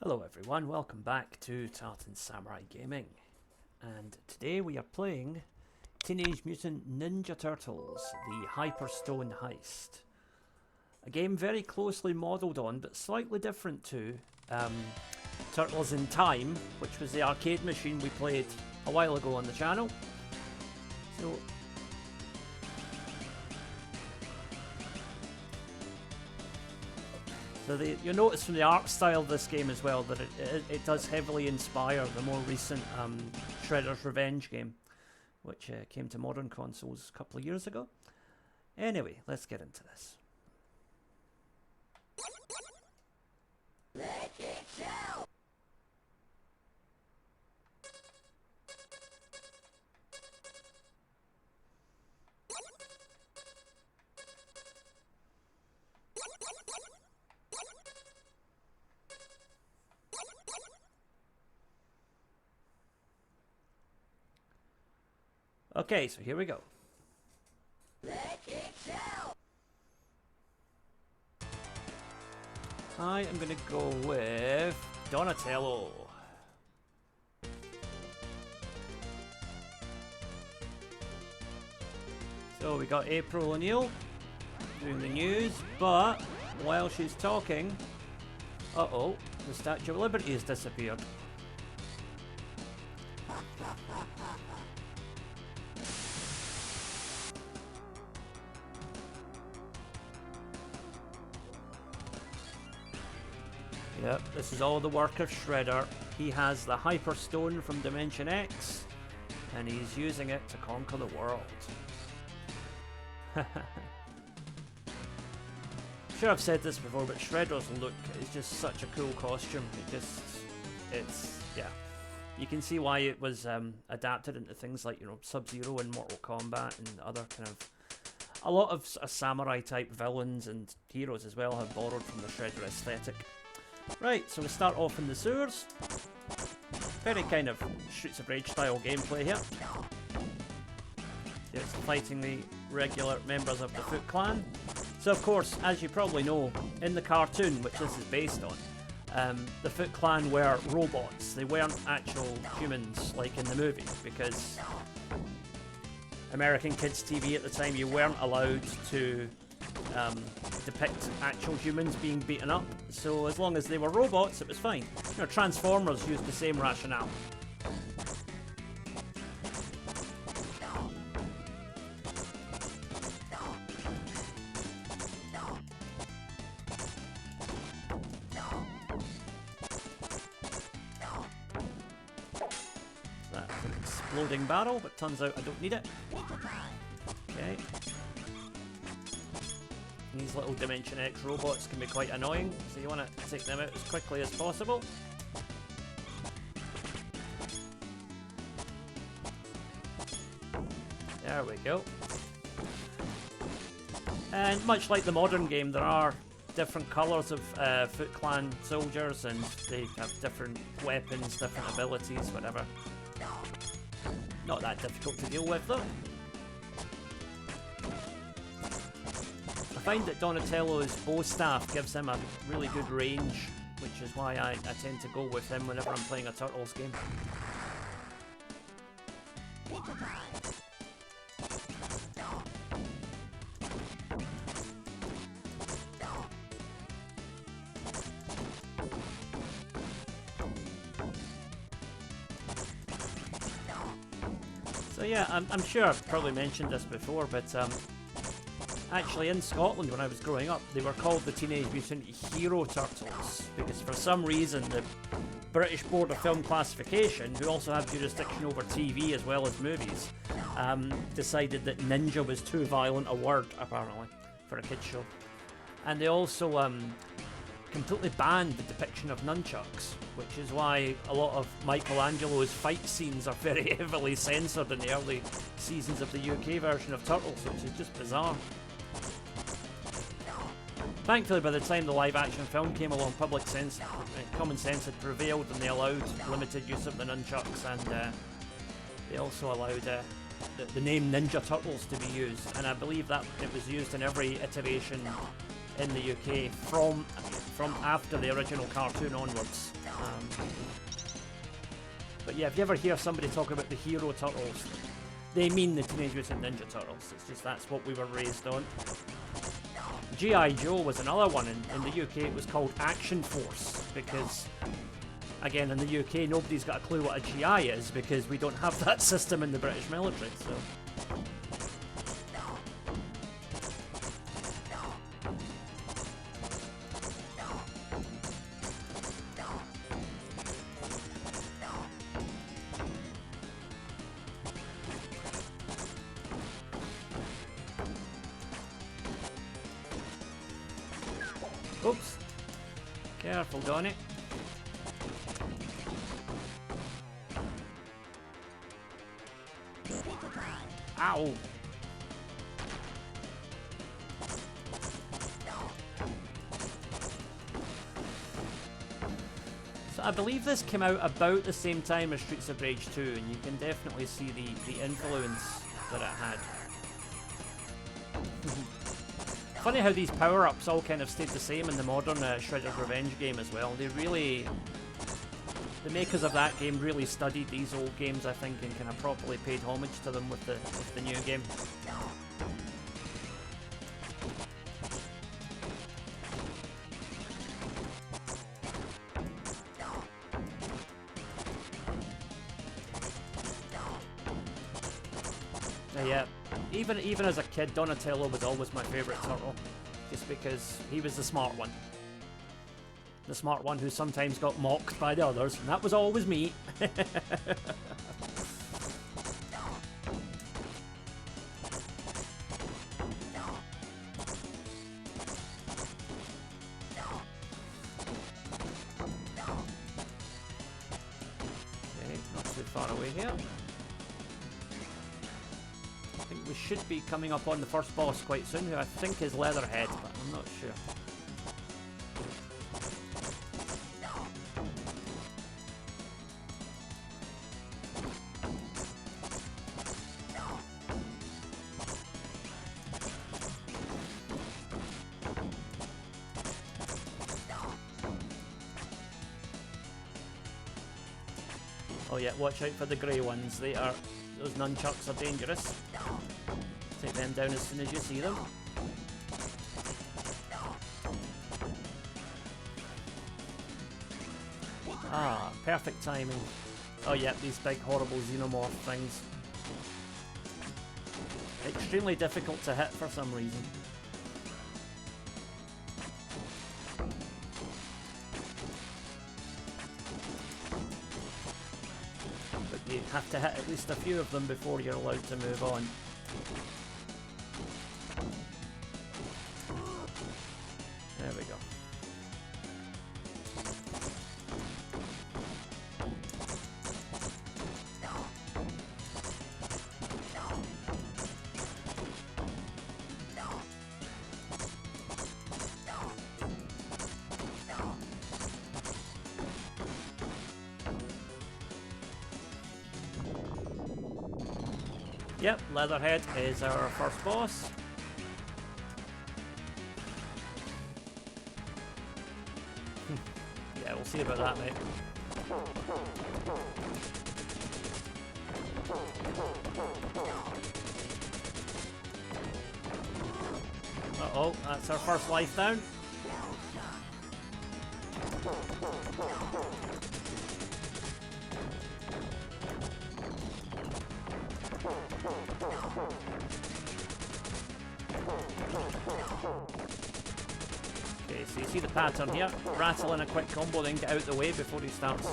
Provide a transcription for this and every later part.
Hello everyone, welcome back to Tartan Samurai Gaming, and today we are playing Teenage Mutant Ninja Turtles, the Hyperstone Heist. A game very closely modelled on, but slightly different to Turtles in Time, which was the arcade machine we played a while ago on the channel. So you'll notice from the art style of this game as well that it does heavily inspire the more recent Shredder's Revenge game, which came to modern consoles a couple of years ago. Anyway, let's get into this. Let it go! Okay, so here we go. Let it go. I am going to go with Donatello. So we got April O'Neil doing the news, but while she's talking, uh-oh, the Statue of Liberty has disappeared. Yep, this is all the work of Shredder. He has the Hyperstone from Dimension X, and he's using it to conquer the world. I'm sure I've said this before, but Shredder's look is just such a cool costume. Yeah. You can see why it was adapted into things like, Sub-Zero and Mortal Kombat and other kind of... A lot of samurai type villains and heroes as well have borrowed from the Shredder aesthetic. Right, so we start off in the sewers. Very kind of Streets of Rage style gameplay here. It's fighting the regular members of the Foot Clan. So of course, as you probably know, in the cartoon, which this is based on, the Foot Clan were robots. They weren't actual humans like in the movie, because American Kids TV at the time, you weren't allowed to depict actual humans being beaten up, so as long as they were robots it was fine. Transformers used the same rationale. That's an exploding barrel, but turns out I don't need it. Okay. These little Dimension X robots can be quite annoying, so you want to take them out as quickly as possible. There we go. And much like the modern game, there are different colours of Foot Clan soldiers, and they have different weapons, different abilities, whatever. Not that difficult to deal with though. I find that Donatello's bow staff gives him a really good range, which is why I tend to go with him whenever I'm playing a Turtles game. So yeah, I'm sure I've probably mentioned this before, but actually, in Scotland, when I was growing up, they were called the Teenage Mutant Hero Turtles, because for some reason the British Board of Film Classification, who also have jurisdiction over TV as well as movies, decided that ninja was too violent a word, apparently, for a kids show. And they also completely banned the depiction of nunchucks, which is why a lot of Michelangelo's fight scenes are very heavily censored in the early seasons of the UK version of Turtles, which is just bizarre. Thankfully, by the time the live-action film came along, common sense had prevailed, and they allowed limited use of the nunchucks, and they also allowed the name Ninja Turtles to be used. And I believe that it was used in every iteration in the UK from after the original cartoon onwards. But yeah, if you ever hear somebody talk about the Hero Turtles, they mean the Teenage Mutant Ninja Turtles. It's just that's what we were raised on. G.I. Joe was another one. In the UK it was called Action Force, because again in the UK nobody's got a clue what a GI is, because we don't have that system in the British military. So oops. Careful, Donnie. Ow. So I believe this came out about the same time as Streets of Rage 2, and you can definitely see the influence that it had. Funny how these power-ups all kind of stayed the same in the modern Shredder's Revenge game as well. The makers of that game really studied these old games, I think, and kind of properly paid homage to them with the new game. Yeah, even as a kid, Donatello was always my favourite turtle, just because he was the smart one. The smart one who sometimes got mocked by the others, and that was always me. Okay, not too far away here. I think we should be coming up on the first boss quite soon, who I think is Leatherhead, but I'm not sure. Oh yeah, watch out for the grey ones. Those nunchucks are dangerous. Take them down as soon as you see them. Ah, perfect timing. Oh yeah, these big horrible xenomorph things. Extremely difficult to hit for some reason. You have to hit at least a few of them before you're allowed to move on. There we go. Yep, Leatherhead is our first boss. Yeah, we'll see about that, mate. Uh-oh, that's our first life down. Okay, so you see the pattern here. Rattle in a quick combo, then get out the way before he starts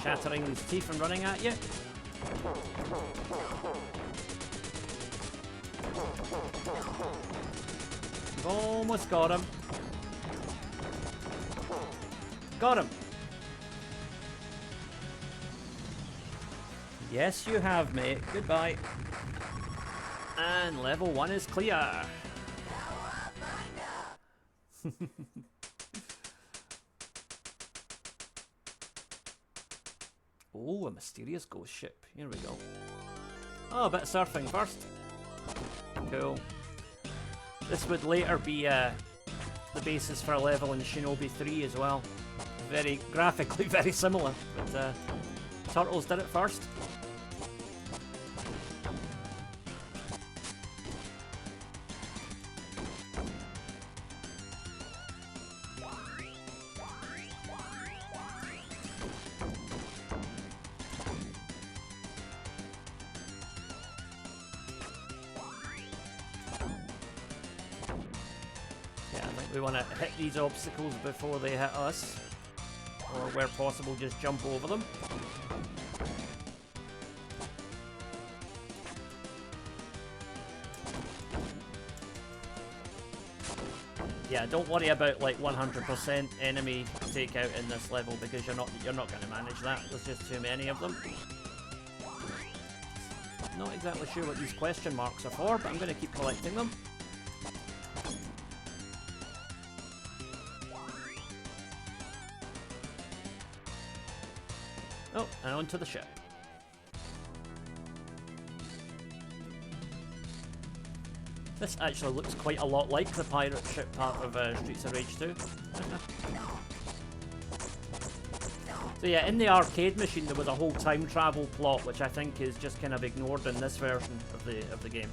shattering his teeth and running at you. You've almost got him. Got him. Yes, you have, mate. Goodbye. And level 1 is clear. Oh, a mysterious ghost ship. Here we go. Oh, a bit of surfing first. Cool. This would later be the basis for a level in Shinobi 3 as well. Very graphically very similar, but Turtles did it first. We want to hit these obstacles before they hit us, or where possible just jump over them. Yeah, don't worry about like 100% enemy takeout in this level, because you're not going to manage that. There's just too many of them. Not exactly sure what these question marks are for, but I'm going to keep collecting them. Oh, and onto the ship. This actually looks quite a lot like the pirate ship part of Streets of Rage 2. So yeah, in the arcade machine there was a whole time travel plot, which I think is just kind of ignored in this version of the game.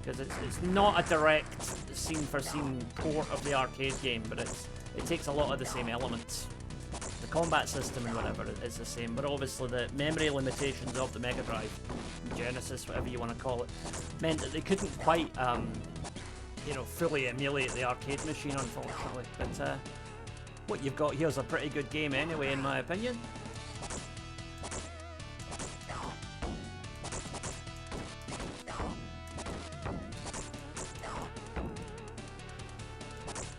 Because it's not a direct scene for scene port of the arcade game, but it takes a lot of the same elements. The combat system and whatever is the same, but obviously the memory limitations of the Mega Drive, Genesis, whatever you want to call it, meant that they couldn't quite, you know, fully emulate the arcade machine, unfortunately. But what you've got here is a pretty good game anyway, in my opinion.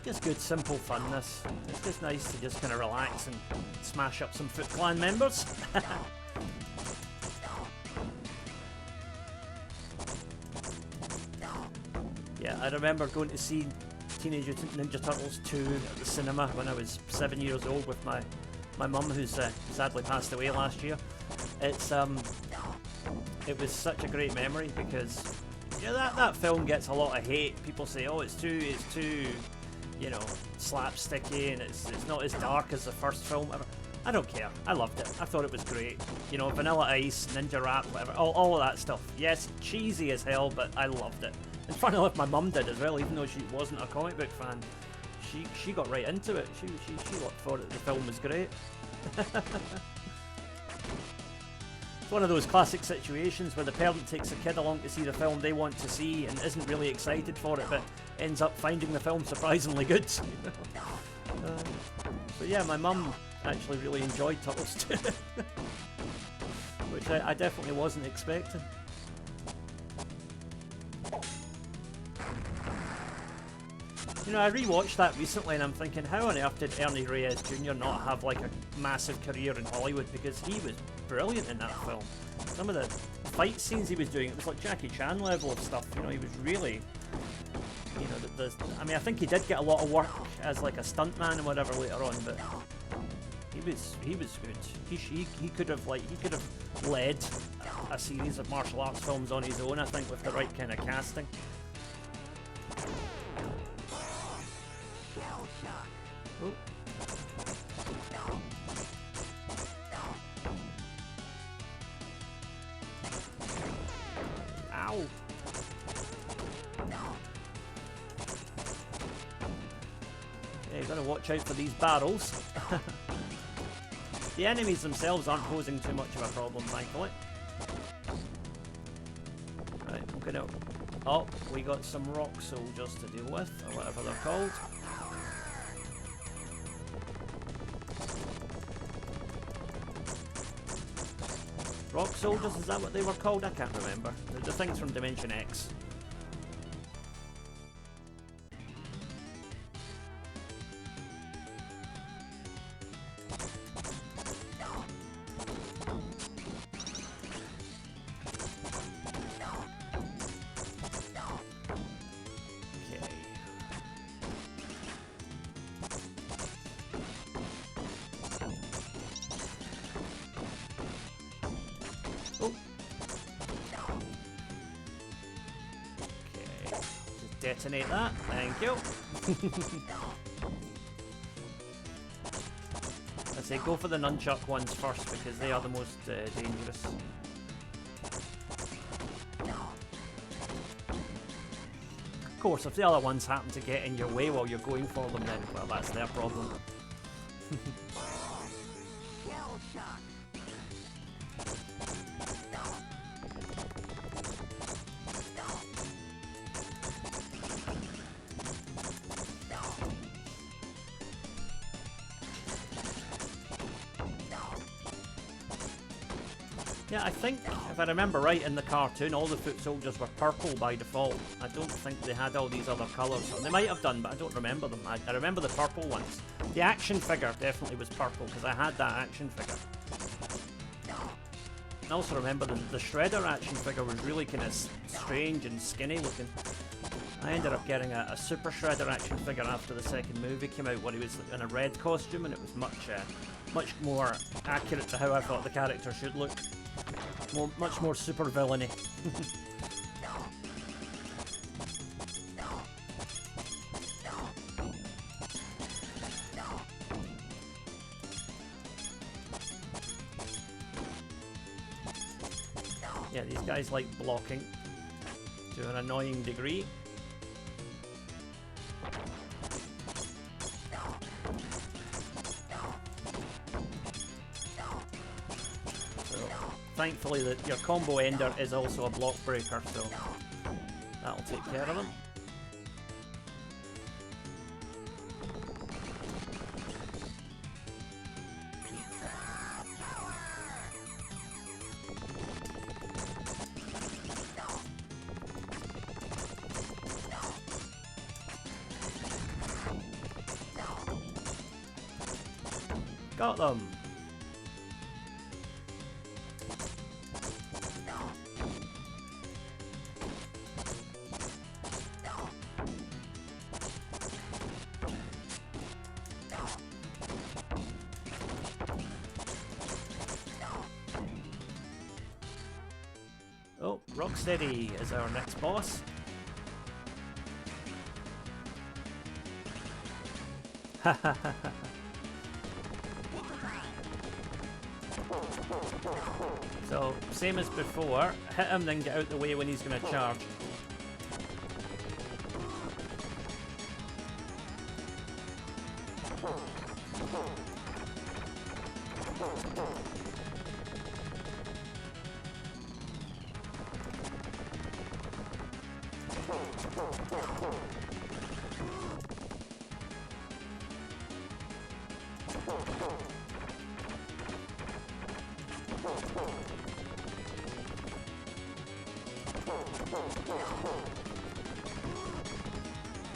Just good, simple fun, this. It's just nice to just kind of relax and smash up some Foot Clan members. Yeah, I remember going to see Teenage Mutant Ninja Turtles 2 at the cinema when I was 7 years old with my mum, who's sadly passed away last year. It was such a great memory, because yeah, that film gets a lot of hate. People say, oh, it's too, you know, slapsticky, and it's not as dark as the first film. I don't care. I loved it. I thought it was great. You know, Vanilla Ice, Ninja Rap, whatever, all of that stuff. Yes, cheesy as hell, but I loved it. And funny enough, my mum did as well, even though she wasn't a comic book fan. She got right into it. She thought the film was great. It's one of those classic situations where the parent takes a kid along to see the film they want to see and isn't really excited for it, but ends up finding the film surprisingly good. But yeah, my mum actually really enjoyed Turtles 2, which I definitely wasn't expecting. You know, I rewatched that recently and I'm thinking, how on earth did Ernie Reyes Jr. not have like a massive career in Hollywood? Because he was brilliant in that film. Some of the fight scenes he was doing, it was like Jackie Chan level of stuff. You know, he was really, you know, I mean, I think he did get a lot of work as like a stuntman and whatever later on, but he was good. He could have led a series of martial arts films on his own, I think, with the right kind of casting. Oh. Ow! Okay, gotta watch out for these barrels. The enemies themselves aren't posing too much of a problem, thankfully. Right, I'm gonna... Oh, we got some rock soldiers to deal with, or whatever they're called. Rock soldiers, is that what they were called? I can't remember. The things from Dimension X. Detonate that, thank you. I say go for the nunchuck ones first because they are the most dangerous. Of course, if the other ones happen to get in your way while you're going for them, then, well, that's their problem. Yeah, I think, if I remember right, in the cartoon, all the foot soldiers were purple by default. I don't think they had all these other colours. They might have done, but I don't remember them. I remember the purple ones. The action figure definitely was purple, because I had that action figure. I also remember the Shredder action figure was really kind of strange and skinny looking. I ended up getting a Super Shredder action figure after the second movie came out, where he was in a red costume, and it was much more accurate to how I thought the character should look. Much more super villainy. Yeah, these guys like blocking to an annoying degree. Thankfully, your combo ender is also a block breaker, so that'll take care of them. Got them! Oh, Rocksteady is our next boss. So, same as before, hit him then get out the way when he's going to charge.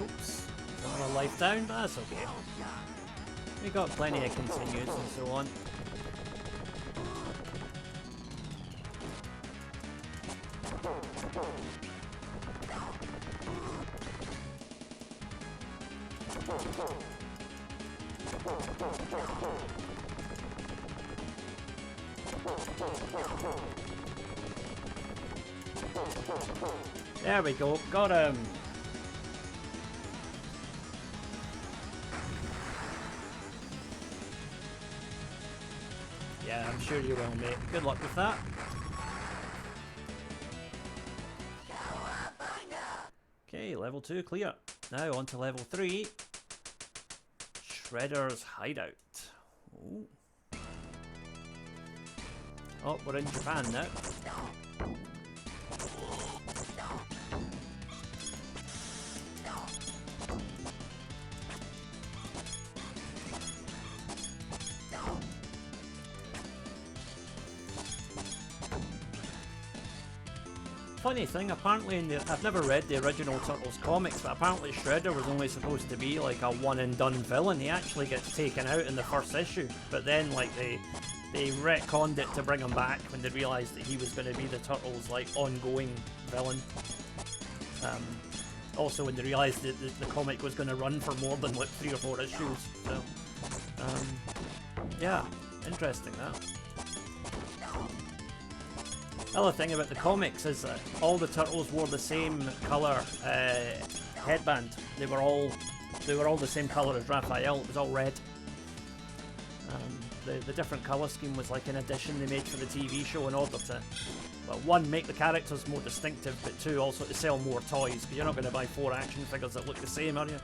Oops, another life down, but that's okay. We got plenty of continues and so on. There we go, got him! Yeah, I'm sure you will, mate. Good luck with that. Okay, level 2 clear. Now on to level 3. Shredder's Hideout. Ooh. Oh, we're in Japan now. Funny thing, apparently I've never read the original Turtles comics, but apparently Shredder was only supposed to be like a one and done villain. He actually gets taken out in the first issue, but then like they retconned it to bring him back when they realised that he was going to be the Turtles' like ongoing villain. Also when they realised that the comic was going to run for more than like 3 or 4 issues. So yeah, interesting that. The other thing about the comics is that all the Turtles wore the same colour headband. They were all They were all the same colour as Raphael, it was all red. The different colour scheme was like an addition they made for the TV show in order to, well, one, make the characters more distinctive, but two, also to sell more toys, because you're not going to buy 4 action figures that look the same, are you?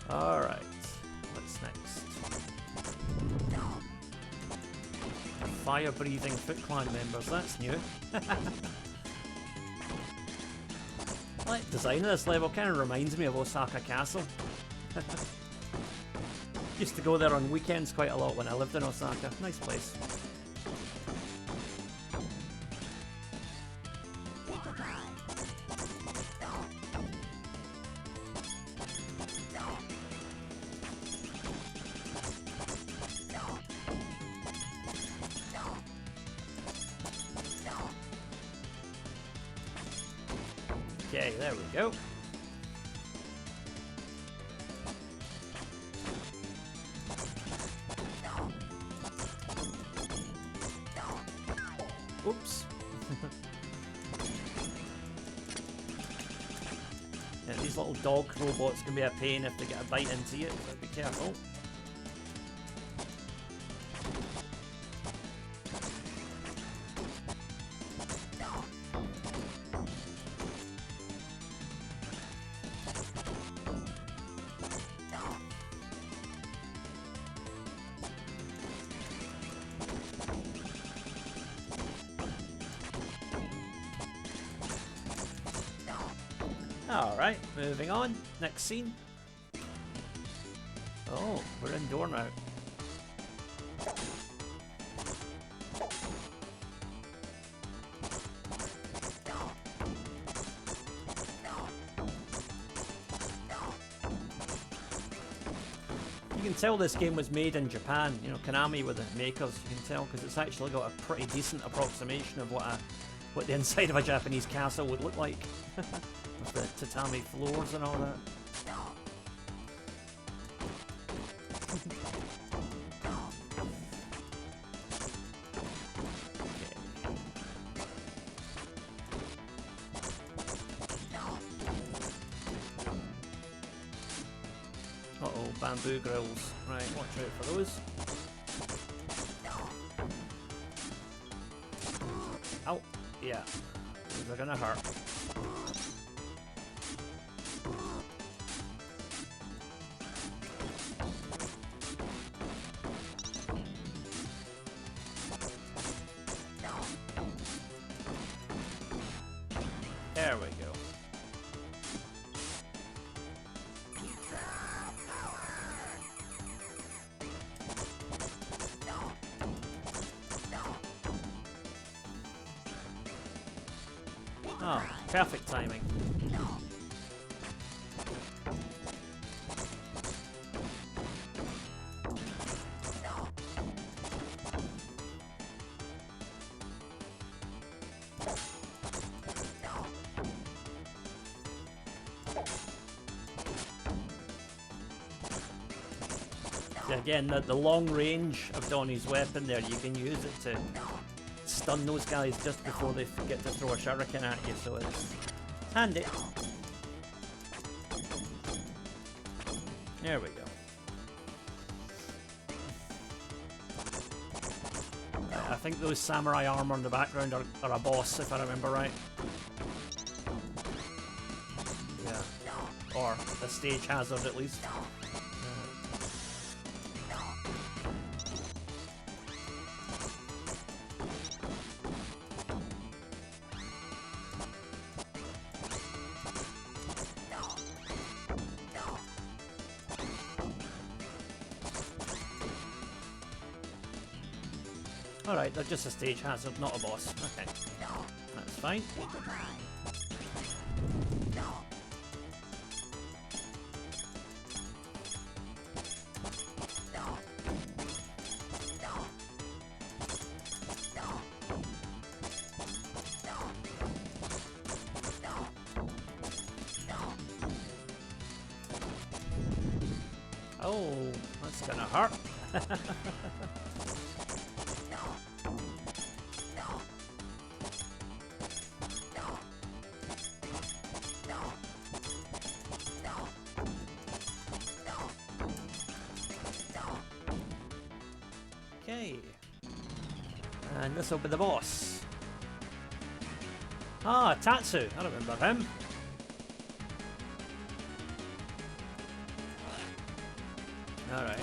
Alright, what's next? Fire-breathing Foot Clan members, that's new. I like the design of this level, kind of reminds me of Osaka Castle. Used to go there on weekends quite a lot when I lived in Osaka. Nice place. Okay, there we go. Oops. Yeah, these little dog robots can be a pain if they get a bite into you, so be careful. Alright, moving on. Next scene. Oh, we're indoor now. You can tell this game was made in Japan. You know, Konami were the makers, you can tell, because it's actually got a pretty decent approximation of what the inside of a Japanese castle would look like. With the tatami floors and all that. Uh-oh, bamboo grills. Right, watch out for those. Ow. Yeah. These are gonna hurt. There we go. Oh, perfect timing. Again, the long range of Donnie's weapon there, you can use it to stun those guys just before they get to throw a shuriken at you, so it's handy. There we go. I think those samurai armor in the background are a boss, if I remember right. Yeah. Or a stage hazard at least. Alright, they're just a stage hazard, not a boss. Okay. That's fine. Oh, that's gonna hurt. Okay. And this will be the boss. Ah, Tatsu. I remember him. Alright.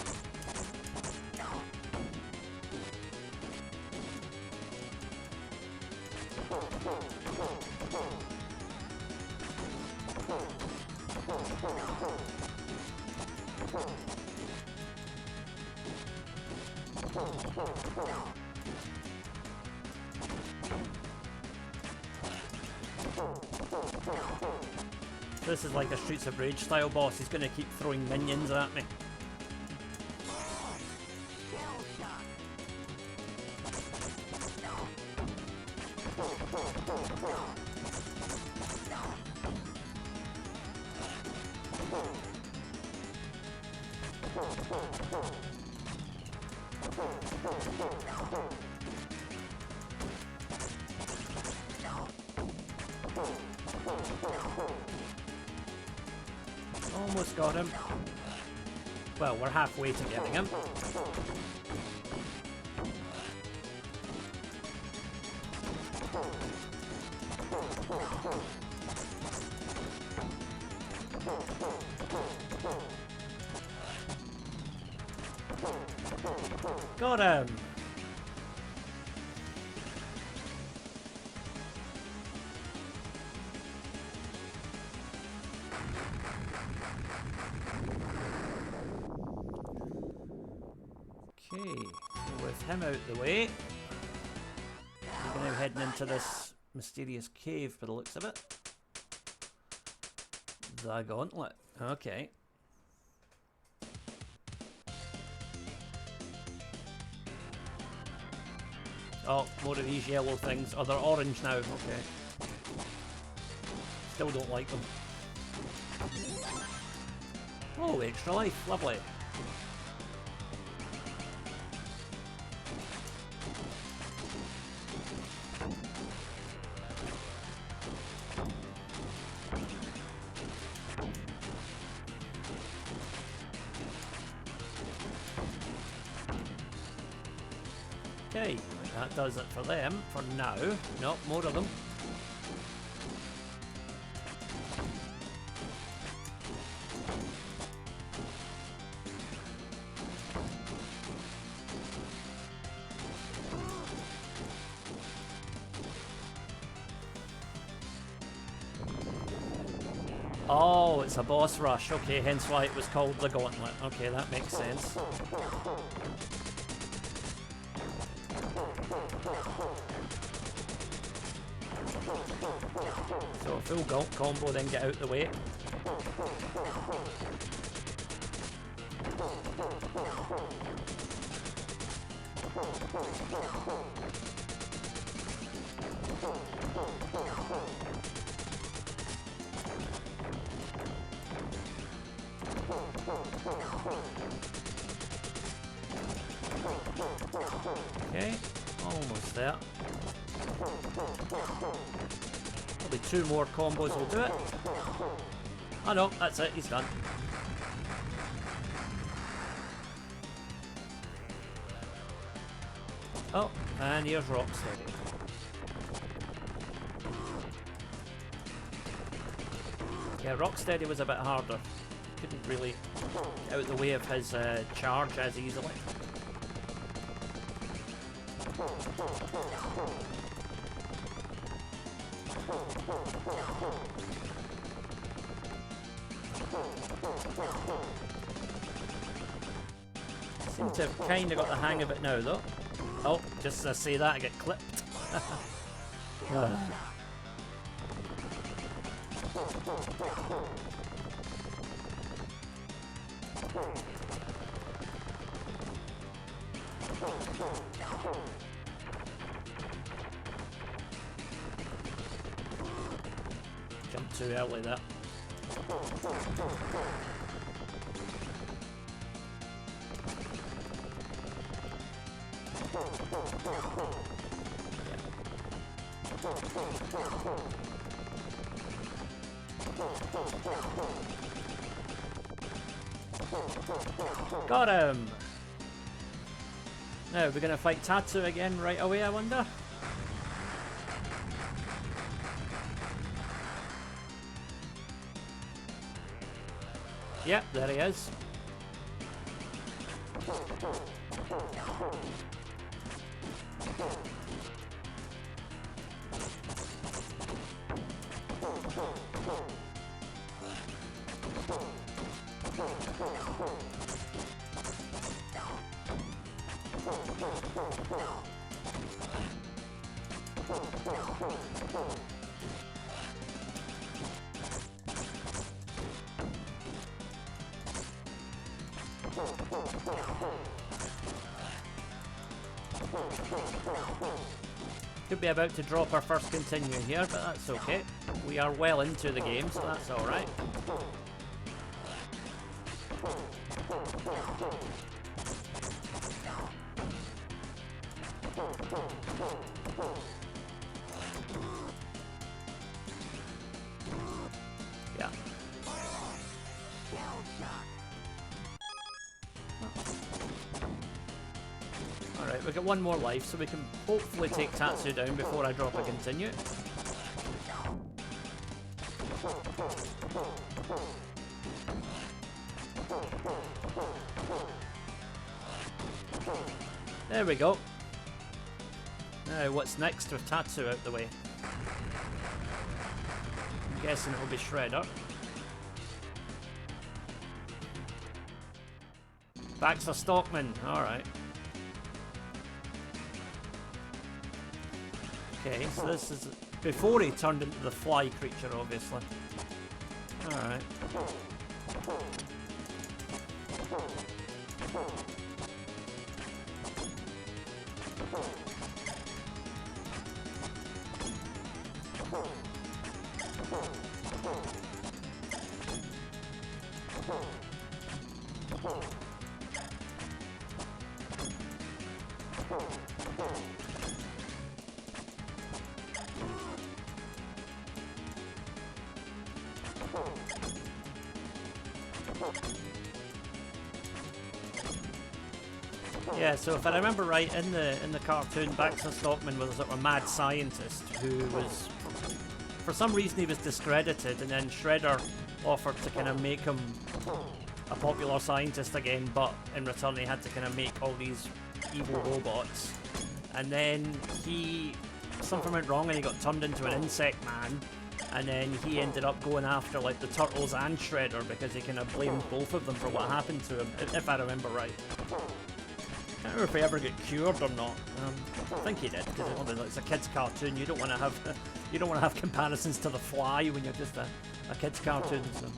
This is like a Streets of Rage style boss. He's going to keep throwing minions at me. Almost got him. Well, we're halfway to getting him. Got him! Okay, with him out the way, we're now heading into this mysterious cave by the looks of it. The Gauntlet. Okay. Oh, more of these yellow things. Oh, they're orange now. Okay. Still don't like them. Oh, extra life. Lovely. Okay, that does it for them for now. Nope, more of them. Oh, it's a boss rush. Okay, hence why it was called the Gauntlet. Okay, that makes sense. So a full gaunt combo, then get out the way. Okay, almost there. Probably 2 more combos will do it. Oh no, that's it, he's done. Oh, and here's Rocksteady. Yeah, Rocksteady was a bit harder. Couldn't really get out the way of his charge as easily. Seem to have kind of got the hang of it now, though. Oh, just as I say that, I get clipped. Jumped too early there. Got him! Now, we're gonna fight Tatu again right away, I wonder? Yep, there he is. Could be about to drop our first continue here, but that's okay. We are well into the game, so that's alright. Yeah. Alright, we've got one more life, so we can hopefully take Tatsu down before I drop a continue. There we go. Now, what's next with Tatsu out the way? I'm guessing it'll be Shredder. Baxter Stockman, alright. Okay, so this is before he turned into the fly creature, obviously. Alright. Yeah, so if I remember right, in the cartoon, Baxter Stockman was a sort of mad scientist who was, for some reason, he was discredited, and then Shredder offered to kind of make him a popular scientist again, but in return he had to kind of make all these evil robots. And then something went wrong and he got turned into an insect man, and then he ended up going after like the Turtles and Shredder because he kind of blamed both of them for what happened to him, if I remember right. I can't remember if he ever got cured or not. I think he did, because it's a kid's cartoon. You don't want to have comparisons to The Fly when you're just a kid's cartoon. So.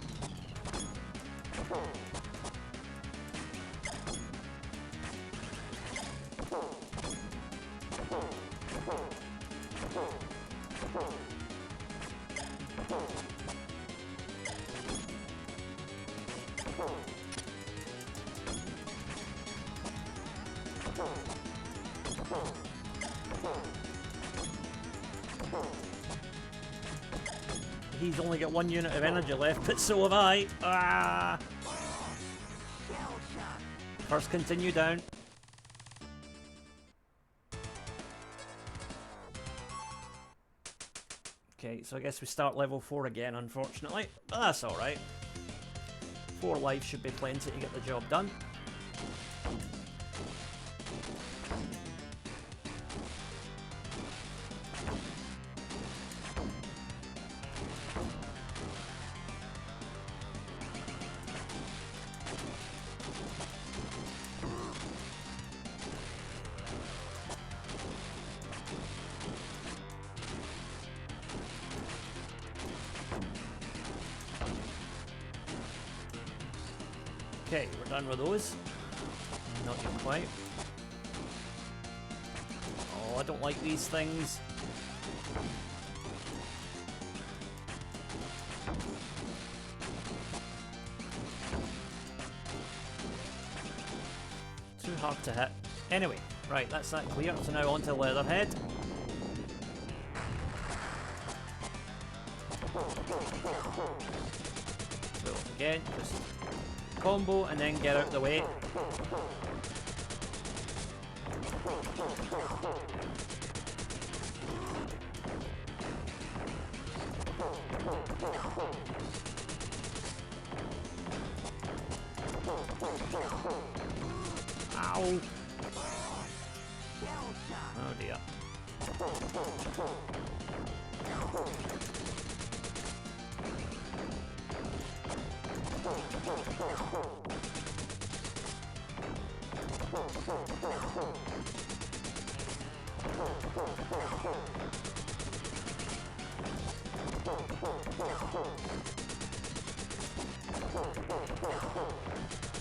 He's only got 1 unit of energy left, but so have I. Ah! First continue down. Okay, so I guess we start level 4 again, unfortunately. But that's alright. 4 lives should be plenty to get the job done. Okay, we're done with those. Not yet quite. Oh, I don't like these things. Too hard to hit. Anyway, right, that's that clear. So now on to Leatherhead. So again, just combo and then get out of the way. Ow! Oh dear.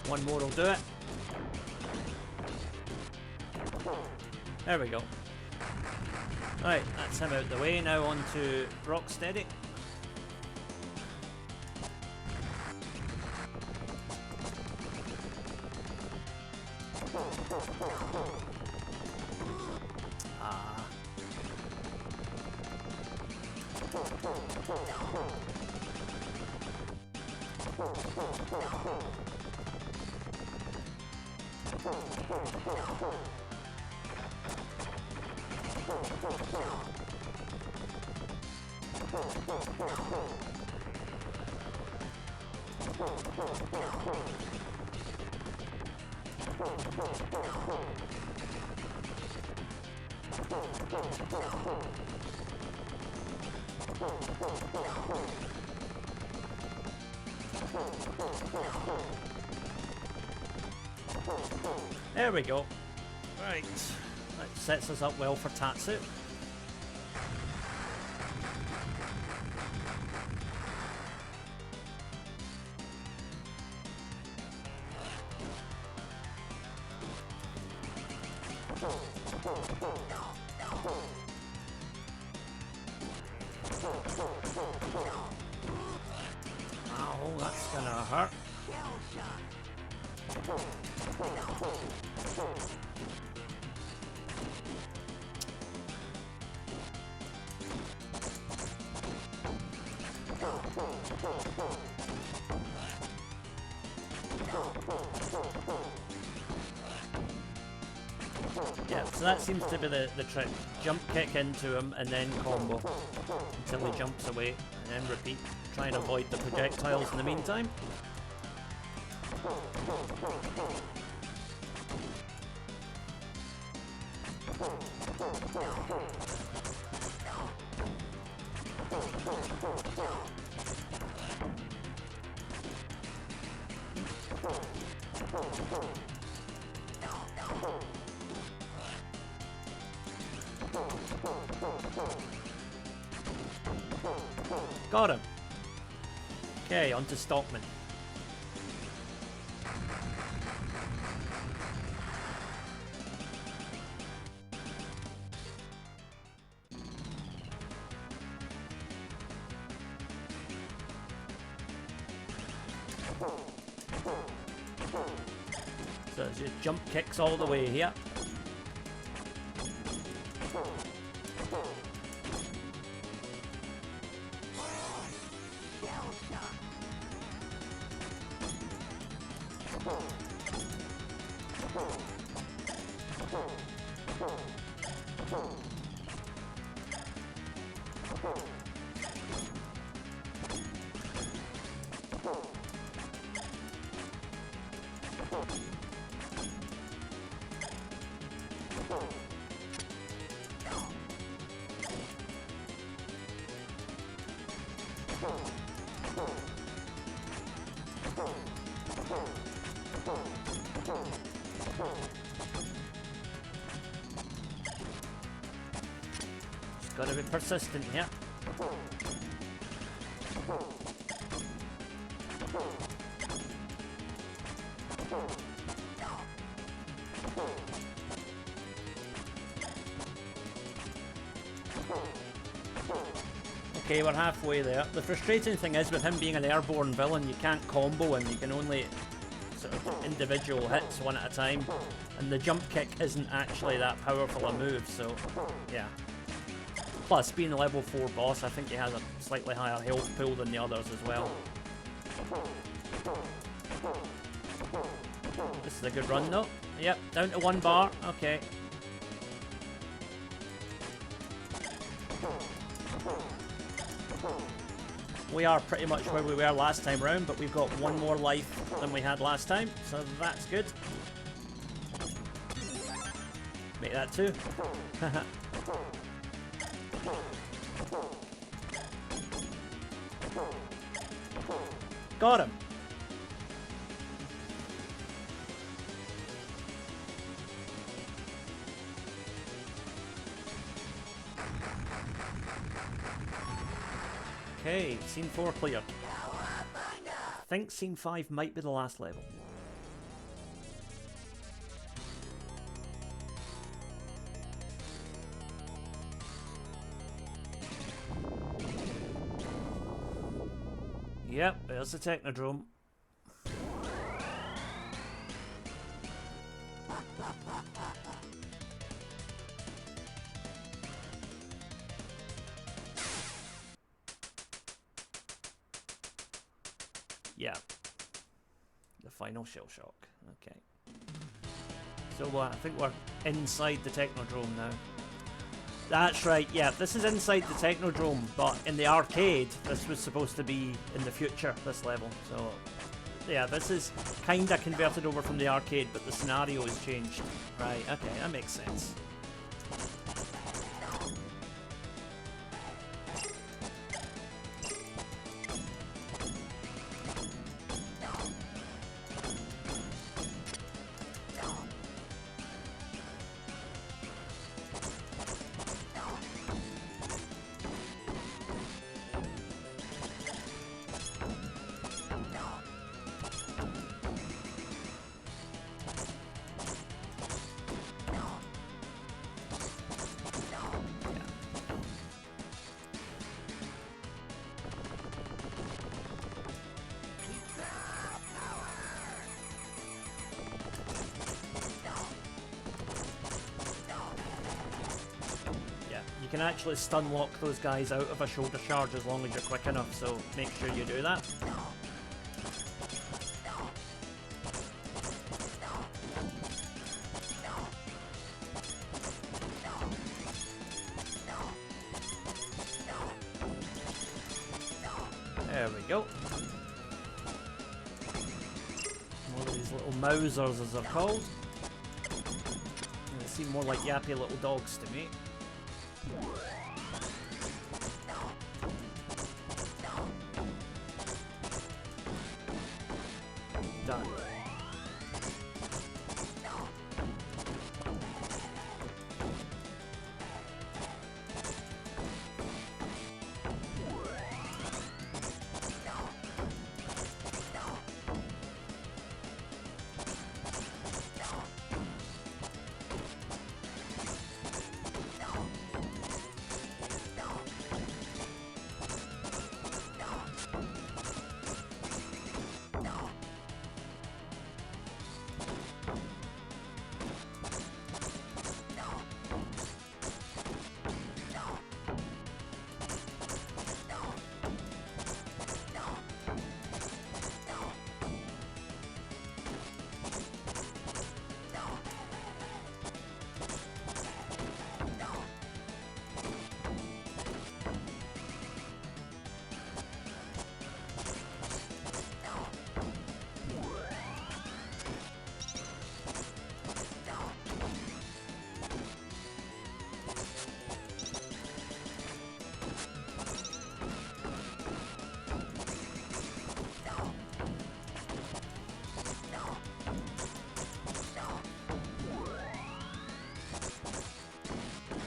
One more will do it. There we go. Right, that's him out the way. Now on to Rocksteady. Ah. There we go. Right, that sets us up well for Tatsu. Oh, that's gonna hurt. Yeah, so that seems to be the trick. Jump kick into him and then combo until he jumps away and then repeat. Try and avoid the projectiles in the meantime. Got him. Okay, on to Stockman. So it's just jump kicks all the way here. Just gotta be persistent here. Okay, we're halfway there. The frustrating thing is, with him being an airborne villain, you can't combo him. You can only sort of individual hits one at a time. And the jump kick isn't actually that powerful a move, so yeah. Plus, being a level 4 boss, I think he has a slightly higher health pool than the others as well. This is a good run though. Yep, down to 1 bar. Okay. We are pretty much where we were last time round, but we've got 1 more life than we had last time, so that's good. Make that 2. Got him. Okay, scene 4 clear. I think scene 5 might be the last level. Yep, there's the Technodrome. Yeah. The final shell shock. Okay. So I think we're inside the Technodrome now. That's right, yeah, this is inside the Technodrome, but in the arcade, this was supposed to be in the future, this level. So, yeah, this is kinda converted over from the arcade, but the scenario has changed. Right, okay, that makes sense. You can actually stun lock those guys out of a shoulder charge as long as you're quick enough, so make sure you do that. There we go. More of these little Mausers, as they're called. They seem more like yappy little dogs to me. Done.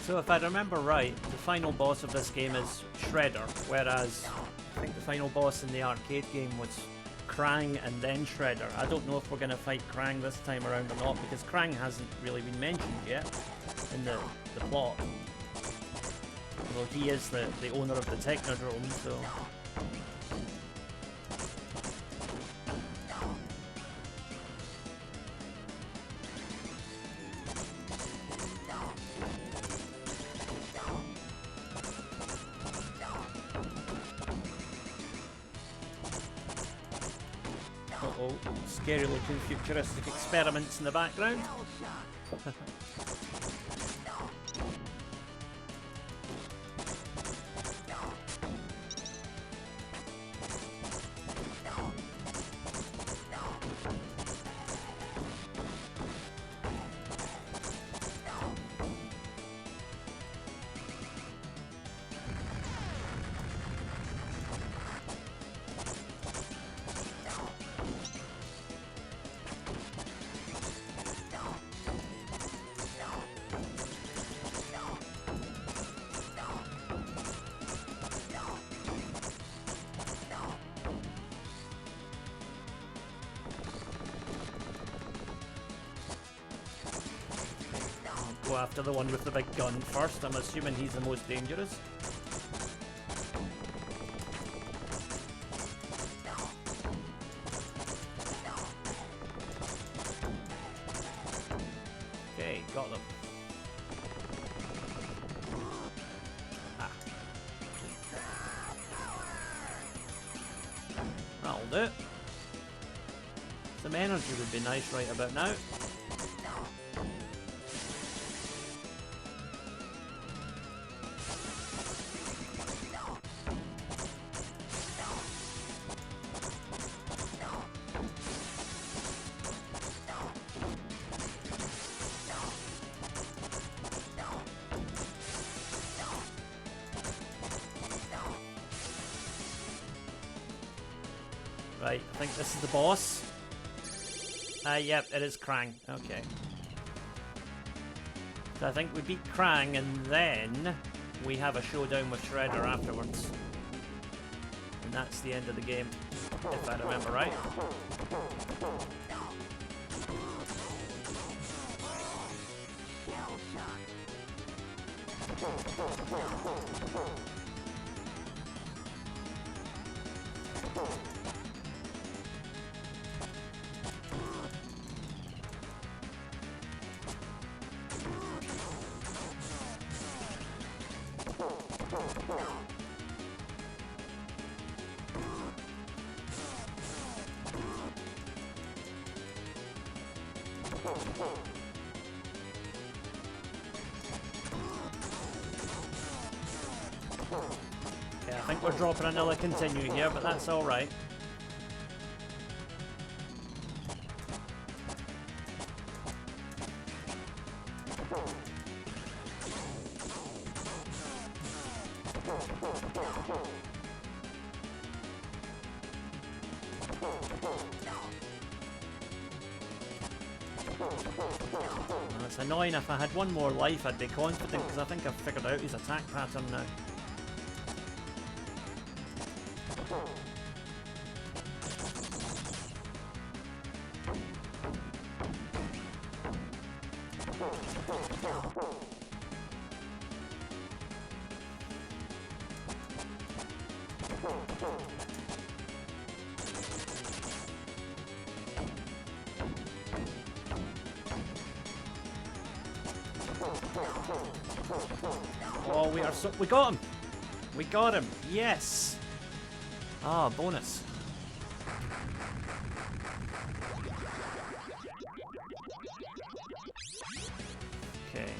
So if I remember right, the final boss of this game is Shredder, whereas I think the final boss in the arcade game was Crang and then Shredder. I don't know if we're going to fight Crang this time around or not, because Crang hasn't really been mentioned yet in the plot. Although he is the owner of the Technodrome, so... Uh-oh, scary looking futuristic experiments in the background. Go after the one with the big gun first. I'm assuming he's the most dangerous. Okay, got them. Ah. That'll do. Some energy would be nice right about now. Right, I think this is the boss. Yep, it is Crang. Okay. So I think we beat Crang and then we have a showdown with Shredder afterwards. And that's the end of the game, if I remember right. Yeah, I think we're dropping another continue here, but that's alright. It's annoying. If I had one more life I'd be confident, because I think I've figured out his attack pattern now. Oh, we got him! We got him! Yes! Ah, bonus. Okay.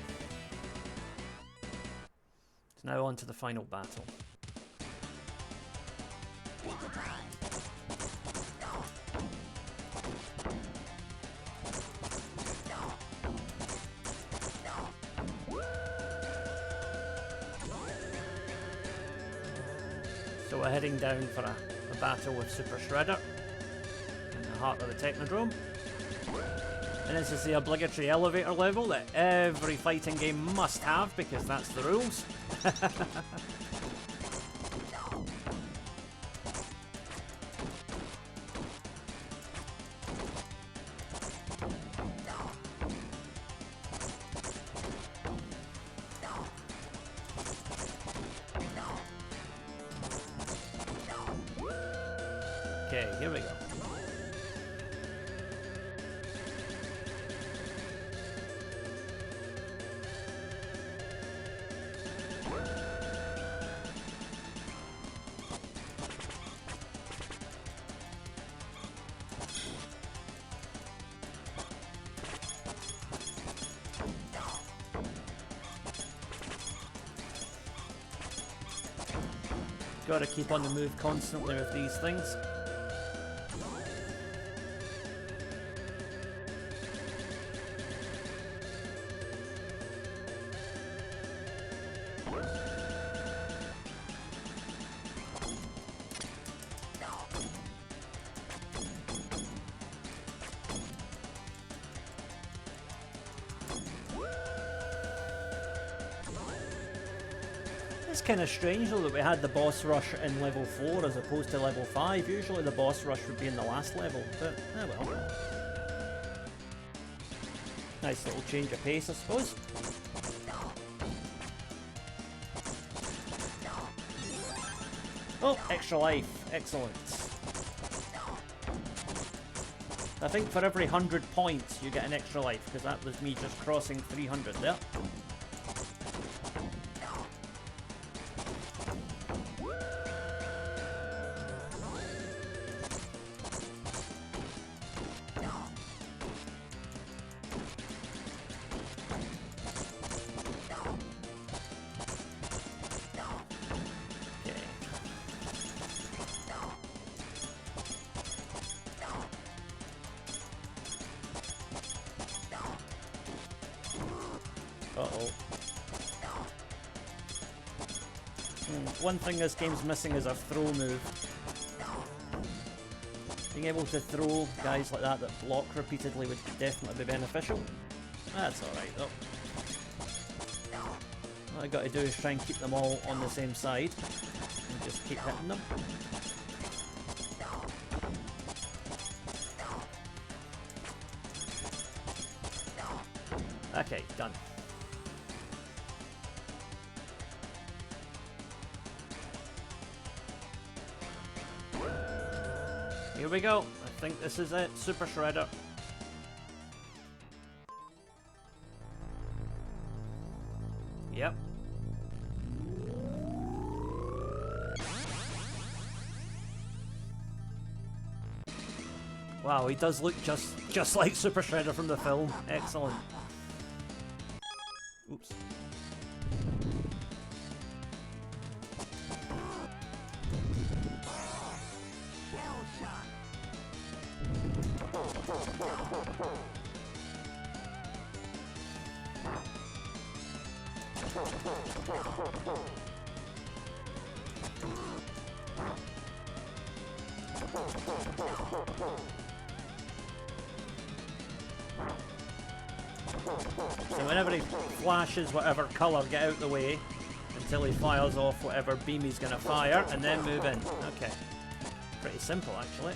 So now on to the final battle. So we're heading down for a battle with Super Shredder in the heart of the Technodrome. And this is the obligatory elevator level that every fighting game must have, because that's the rules. Okay, here we go. Got to keep on the move constantly with these things. It's kind of strange though that we had the boss rush in level 4 as opposed to level 5. Usually the boss rush would be in the last level, but oh well. Nice little change of pace, I suppose. Oh, extra life. Excellent. I think for every 100 points you get an extra life, because that was me just crossing 300 there. Uh-oh. One thing this game's missing is a throw move. Being able to throw guys like that block repeatedly would definitely be beneficial. That's alright though. All I got to do is try and keep them all on the same side and just keep hitting them. Okay, done. Here we go. I think this is it. Super Shredder. Yep. Wow, he does look just like Super Shredder from the film. Excellent. Oops. So whenever he flashes whatever colour, get out the way until he fires off whatever beam he's going to fire, and then move in. Okay. Pretty simple, actually.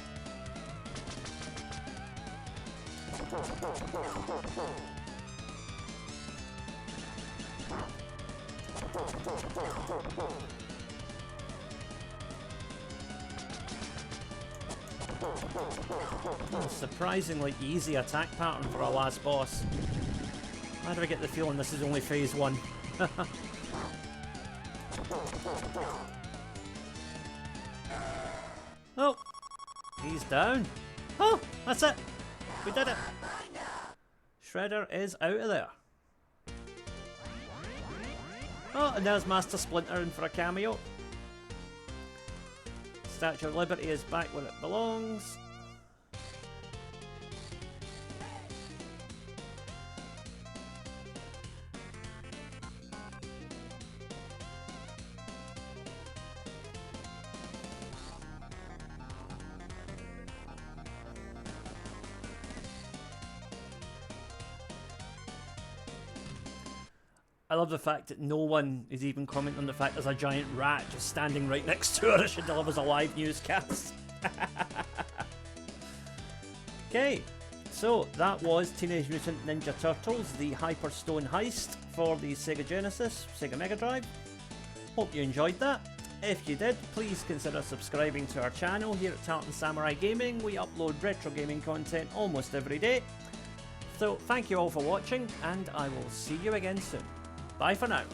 Surprisingly easy attack pattern for our last boss. Why do I get the feeling this is only phase 1? Oh! He's down. Oh! That's it! We did it! Shredder is out of there. Oh, and there's Master Splinter in for a cameo. Statue of Liberty is back where it belongs. I love the fact that no one is even commenting on the fact there's a giant rat just standing right next to her as she delivers a live newscast. Okay, so that was Teenage Mutant Ninja Turtles, the Hyperstone Heist for the Sega Genesis, Sega Mega Drive. Hope you enjoyed that. If you did, please consider subscribing to our channel here at Tartan Samurai Gaming. We upload retro gaming content almost every day. So thank you all for watching, and I will see you again soon. Bye for now.